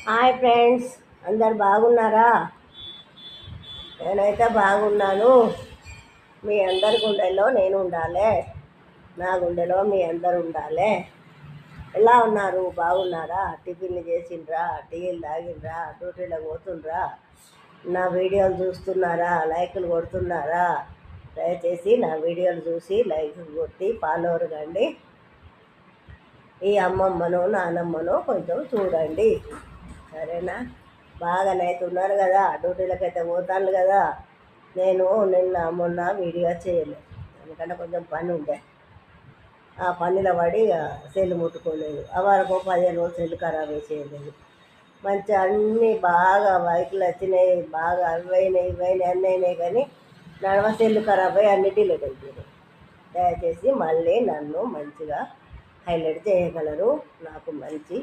Hi friends, అందరు బాగున్నారా? నేనైతే బాగున్నాను. మీ అందరి గుండెల్లో నేను ఉండాలి, నా గుండెలో మీ అందరు ఉండాలి. ఎలా ఉన్నారు? బాగున్నారా? టిఫిన్లు చేసిండ్రా? టీలు తాగిండ్రా? డ్యూటీలకు పోతుండ్రా? నా వీడియోలు చూస్తున్నారా? లైకులు కొడుతున్నారా? దయచేసి నా వీడియోలు చూసి లైక్ కొట్టి ఫాలోవర్ కండి. ఈ అమ్మమ్మను నానమ్మను కొంచెం చూడండి, సరేనా? బాగానైతే ఉన్నారు కదా, డ్యూటీలకైతే పోతాను కదా. నేను మొన్న వీడియో చేయలేదు, ఎందుకంటే కొంచెం పని ఉండే. ఆ పనిలో పడి సెల్లు ముట్టుకోలేదు. ఆ వరకు 15 రోజులు సెల్లు ఖరాబ్ చేయలేదు. మంచిగా అన్నీ బాగా బైకులు వచ్చినాయి, బాగా అవైనాయి ఇవైనాయి అన్నీ అయినాయి, కానీ నడవ సెల్లు ఖరాబ్ అయ్యి అన్ని డిలీట్ అయిపోయినాయి. దయచేసి మళ్ళీ నన్ను మంచిగా హైలైట్ చేయగలరు. నాకు మంచి